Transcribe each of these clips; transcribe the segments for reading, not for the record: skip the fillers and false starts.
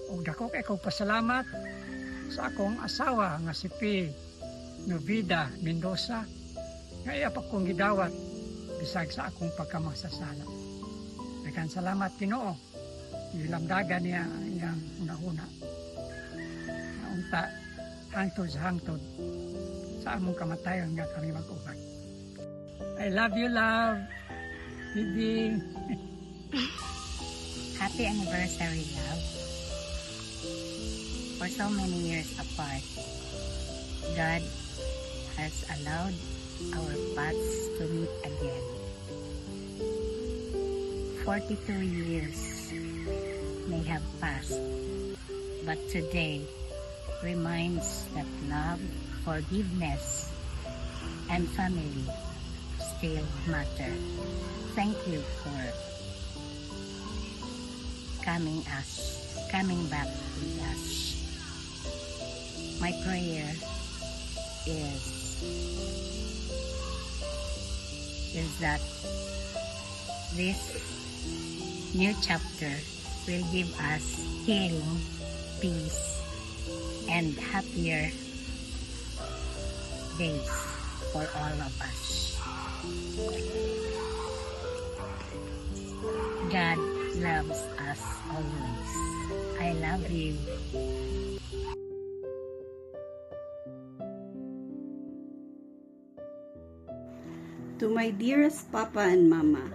Ug dako kay kong pasalamat sa akong asawa nga si P. Novida Mendoza nga iya pa kong gidawat bisag sa akong pagkamasasala. Daghang salamat Ginoo. Ilamdagan niya iyang una-una. Naunta hangtod sa hangtod sa among kamatayon nga kami mag-ubag. I love you, love. Bibi. Happy anniversary, love. For so many years apart, God has allowed our paths to meet again. 42 years may have passed, but today reminds that love, forgiveness, and family still matter. Thank you for coming back with us. My prayer is that this new chapter will give us healing, peace, and happier days for all of us. God loves us always. I love you. To my dearest Papa and Mama,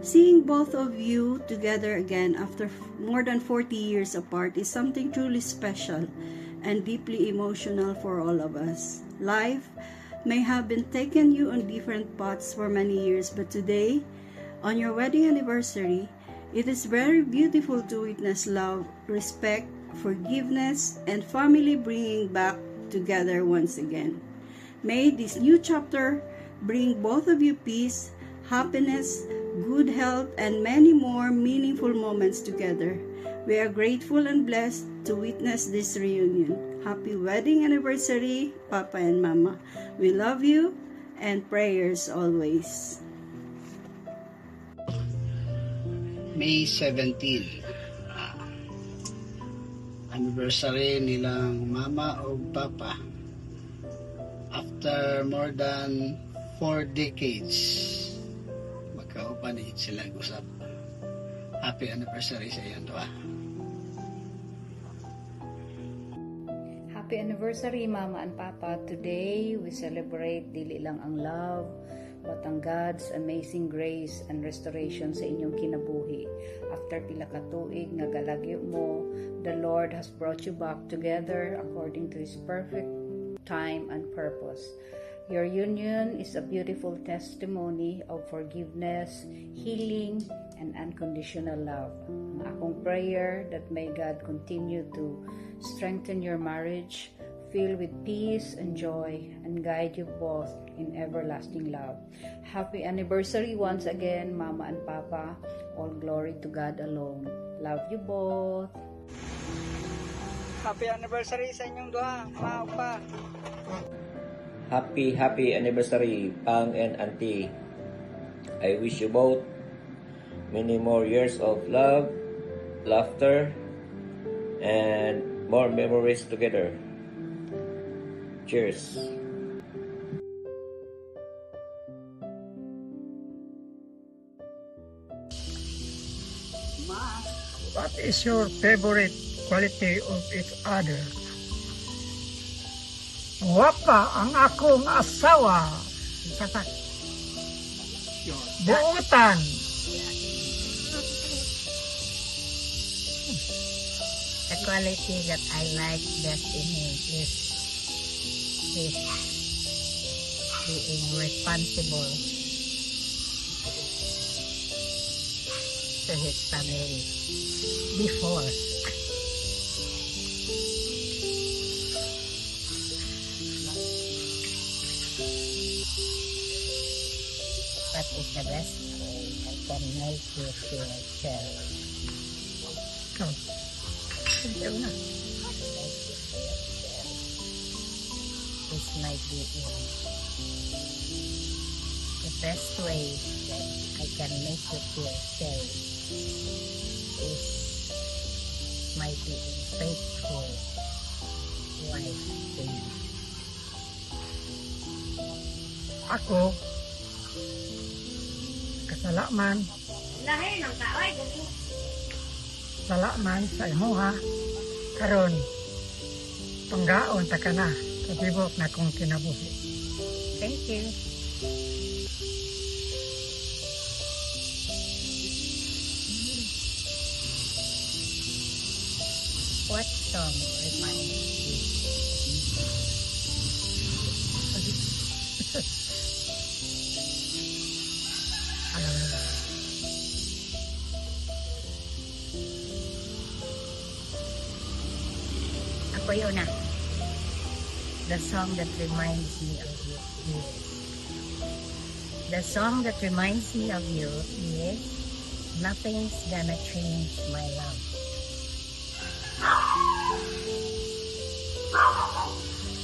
seeing both of you together again after more than 40 years apart is something truly special and deeply emotional for all of us. Life may have been taking you on different paths for many years, but today, on your wedding anniversary, it is very beautiful to witness love, respect, forgiveness, and family bringing back together once again. May this new chapter bring both of you peace, happiness, good health, and many more meaningful moments together. We are grateful and blessed to witness this reunion. Happy wedding anniversary, Papa and Mama. We love you and prayers always. May 17. Anniversary nilang Mama o Papa. After more than 4 decades, magkaupanit sila usap. Happy anniversary sa iyong dua. Happy anniversary, Mama and Papa. Today, we celebrate dili lang ang love, but ang God's amazing grace and restoration sa inyong kinabuhi. After pila ka tuig nga galagyo mo, the Lord has brought you back together according to His perfect time and purpose. Your union is a beautiful testimony of forgiveness, healing, and unconditional love. Ang akong prayer that may God continue to strengthen your marriage, fill with peace and joy, and guide you both in everlasting love. Happy anniversary once again, Mama and Papa. All glory to God alone. Love you both. Happy anniversary sa inyong duha, Mama Pa. Happy anniversary, Pang and Auntie. I wish you both many more years of love, laughter, and more memories together. Cheers. What is your favorite quality of each other? Wapa ang akong asawa. Buutan. The quality that I like best in him is his being responsible to his family before. That is the best way I can make you feel cherished. Ikaw. Ikaw na. This might be the best way that I can make you feel safe is my faithful wife to you. Ako, kasalaman, salaman sa imuha, karon panggaon ta ka na, katibok na kong kinabuhi. Thank you. What song reminds you? Ako yun na. The song that reminds me of you. The song that reminds me of you is Nothing's Gonna Change My Love.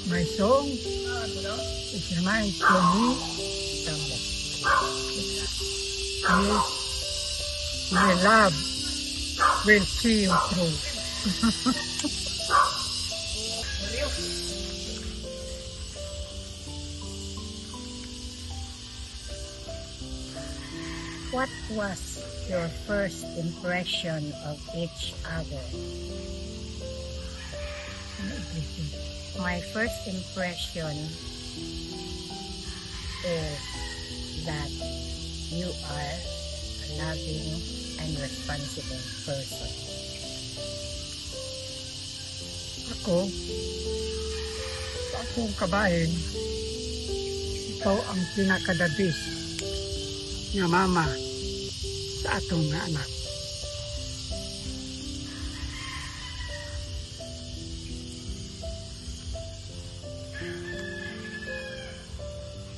My song is reminds to me is my love will see you through. What was your first impression of each other? My first impression is that you are a loving and responsible person. Ako, sa akong kabahin, ikaw ang pinakadabis nga mama sa atong nga anak.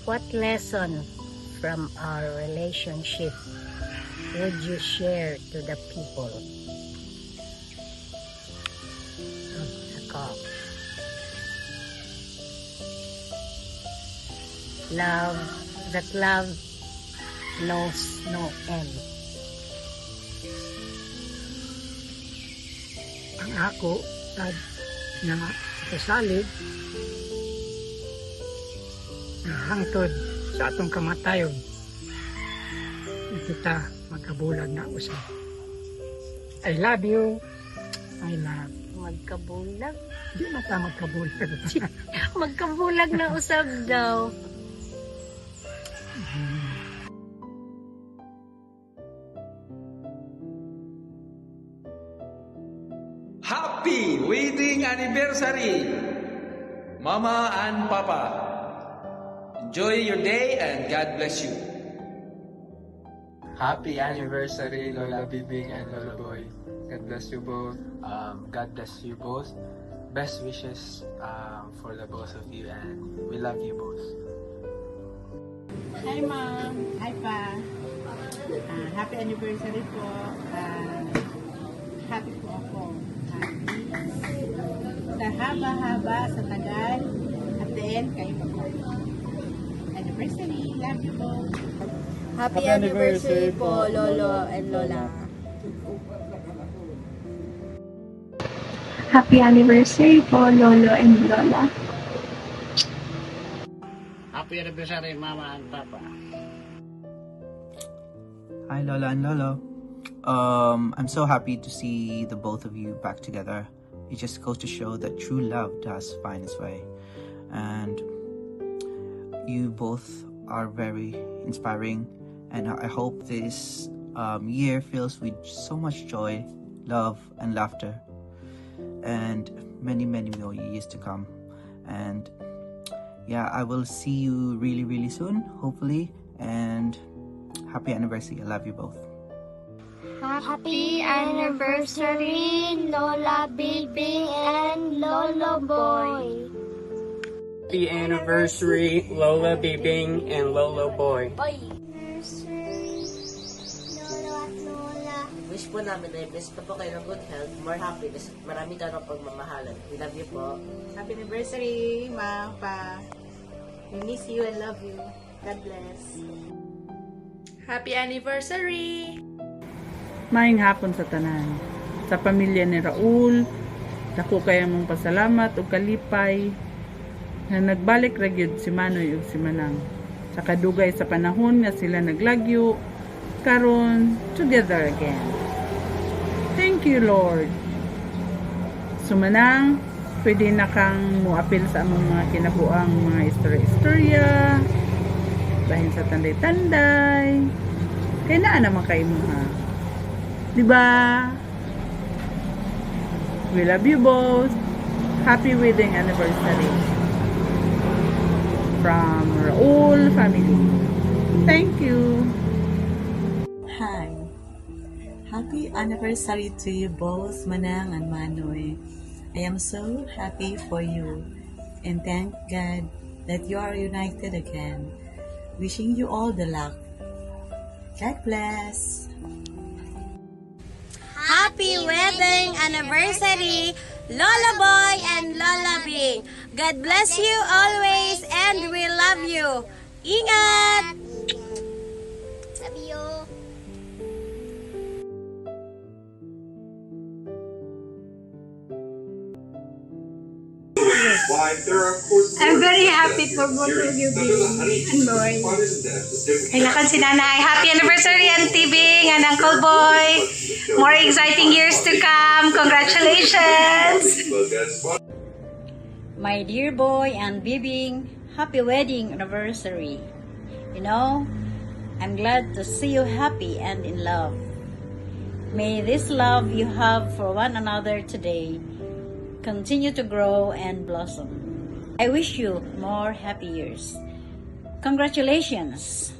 What lesson from our relationship would you share to the people? Ako. Love knows no end. Ang ako, tad nga kasalig, hangtod sa atong kamatayon, na kita magkabulag na usap. I love you. I love. Magkabulag? Di na ta magkabulag. Magkabulag na usab daw. Happy wedding anniversary, Mama and Papa. Enjoy your day and God bless you. Happy anniversary, Lola Bibing and Lola Boy. God bless you both. God bless you both. Best wishes for the both of you, and we love you both. Hi Mom! Hi Pa! Happy anniversary po. Happy po ako. Happy. Sa haba-haba, sa tagal, at the end, kayo po. Anniversary! Love you po! Happy anniversary po, Lolo and Lola. Happy anniversary po, Lolo and Lola. Happy anniversary, Mama and Papa. Hi, Lola and Lolo. I'm so happy to see the both of you back together. It just goes to show that true love does find its way. And you both are very inspiring. And I hope this year fills with so much joy, love, and laughter. And many, many more years to come. And yeah, I will see you really, really soon, hopefully. And happy anniversary. I love you both. Happy anniversary, Lola Bibing and Lolo Boy. Happy anniversary, Lola Bibing and Lolo Boy. Wish po namin na i-bless pa po kayo ng good health, more happiness, at marami ka ng pagmamahalan. We love you po. Happy anniversary, Ma, Pa. We miss you and love you. God bless. Happy anniversary! Maayong hapon sa tanan. Sa pamilya ni Raul, dako kayo mong pasalamat o kalipay na nagbalik ra gyud si Manoy ug si Manang. Sa kadugay sa panahon nga sila naglagyo, karon together again. Thank you, Lord. Sumanang, pwede na kang muapil sa among mga kinabuang mga istorya-istorya, bahin sa tanday-tanday. Kaya naa naman kayo mo ha. Diba? We love you both. Happy wedding anniversary. From Raul family. Thank you. Hi. Happy anniversary to you both, Manang and Manoy. I am so happy for you and thank God that you are united again. Wishing you all the luck. God bless. Happy wedding anniversary, Lola Boy and Lola Bing. God bless you always and we love you. Ingat! Love you. I'm very happy for both of you, Bing and Boy. Kailangan si Nanay. Happy anniversary, Auntie Bing and Uncle Boy. More exciting years to come. Congratulations. My dear boy and Bibing, happy wedding anniversary. You know, I'm glad to see you happy and in love. May this love you have for one another today continue to grow and blossom. I wish you more happy years. Congratulations.